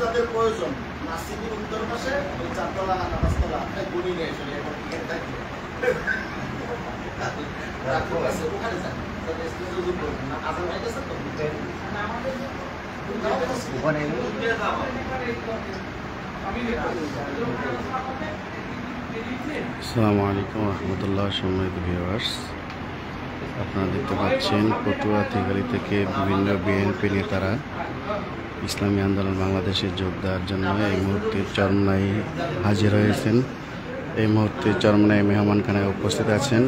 যাদের প্রয়োজন নাসিকের উত্তর পাশে ওই 4 তলা না 5 তলা গুনি নিয়ে চলে এখন টিকেট থাকে রাখো আছে ওখানে যান স্টেজে যুক্ত না আজান হয়ে গেছে তো ওখানে আসসালামু আলাইকুম রহমতুল্লাহ। সম্মানিত ভিউয়ার্স, আপনারা দেখতে পাচ্ছেন পটুয়া তেঘালি থেকে বিভিন্ন বিএনপি নেতারা ইসলামী আন্দোলন বাংলাদেশে যোগ দেওয়ার জন্য এই মুহূর্তে চরমনাই হাজির হয়েছেন। এই মুহূর্তে চরমনাই মেহমানখানায় উপস্থিত আছেন।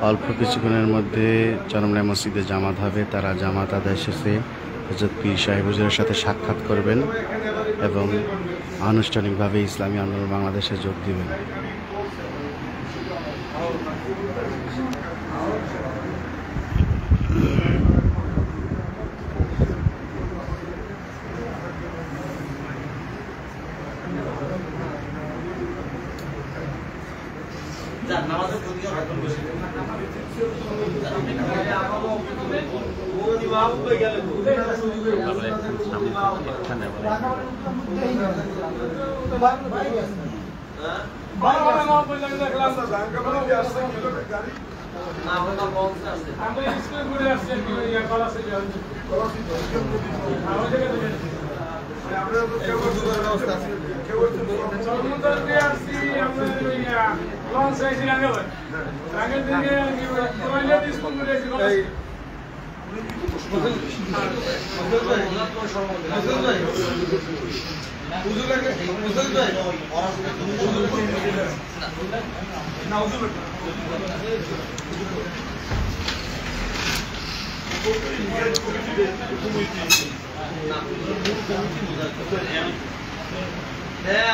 অল্প কিছুক্ষণের মধ্যে চরমনাই মসজিদে জামাত হবে। তারা জামাত আদায় শেষে হযরত পীর সাহেব হুজুরের সাথে সাক্ষাৎ করবেন এবং আনুষ্ঠানিকভাবে ইসলামী আন্দোলন বাংলাদেশে যোগ দিবেন। নামাজের প্রতিও এখন বেশি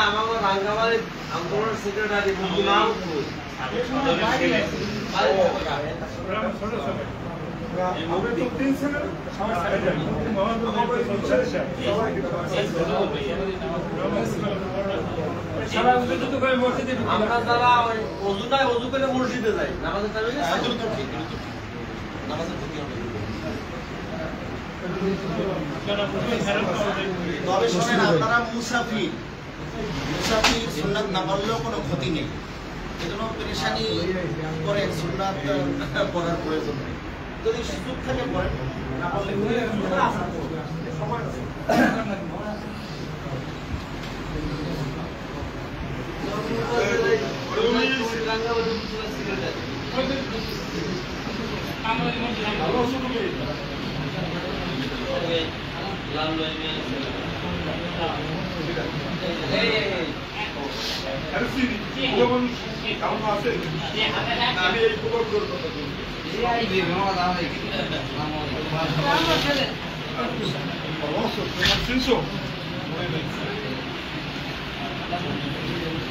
আমাকে রাঙ্গামালি আন্দোলনের সেক্রেটারি নাম আমরা যারা অজুটায় অজু করে মসজিদে যাই নামাজের টাইমে নামাজের প্রতি তবে শোনেন আপনারা মুসাফির সুন্নাত না পড়লেও কোনো ক্ষতি নেই। এজন্য পেরেশানি করে সুন্নাত পড়ার প্রয়োজন নেই। যদি সুযোগ থাকে পড়েন, না পড়লে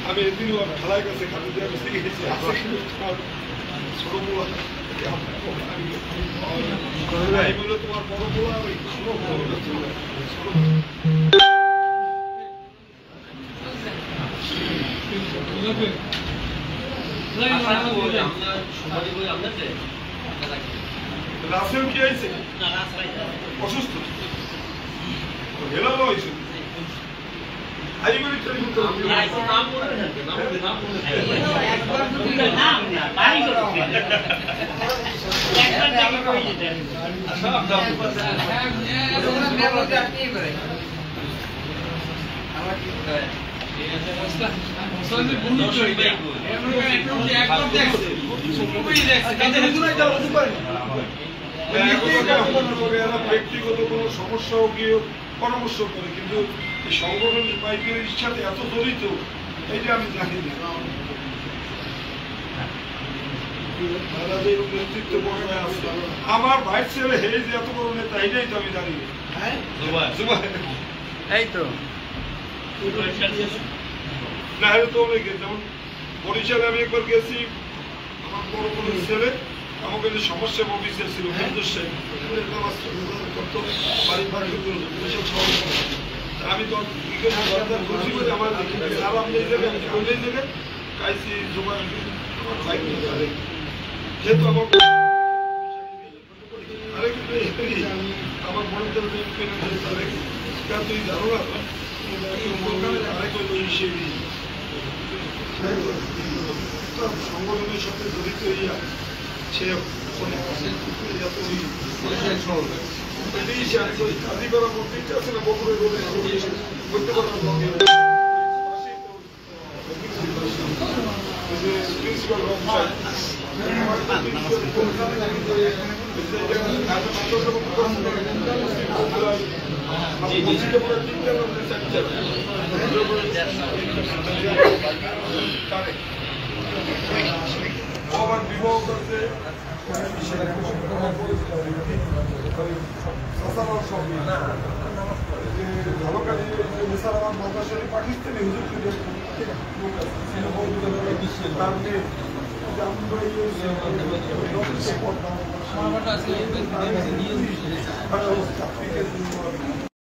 আমি এদিন খেলার কাছে খালি গেছি এগুলো তোমার বড় বড় ওই রাসেল কি হয়েছে অসুস্থ হেলানো হয়েছে ব্যক্তিগত কোনো সমস্যা গিয়ে পরামর্শ করে, কিন্তু এই সংগঠন পাইকারের সাথে এত জড়িত এটা আমি জানি না। নেতৃত্ব প্রোগ্রামে আছে আমার ভাইস ছেলে হে যে এত বড় নেতা, এটাই তো আমি জানি। এই তো না হলে তো অনেকে, যেমন বরিশালে আমি একবার গেছি, আমার বড় বড় ছেলে আমাকে যে সমস্যা অফিসে ছিল আমি তো আমার যেহেতু আমার বড় তুই জানো না আরেক সেই সংগঠনের সাথে জড়িত হইয়া সে ফোনে কাজী করার মধ্যে আছে না বকুড়ে করতে পারলাম প্রিন্সিপাল আমার বিবাহ করতে পাকিস্তানি হুজুর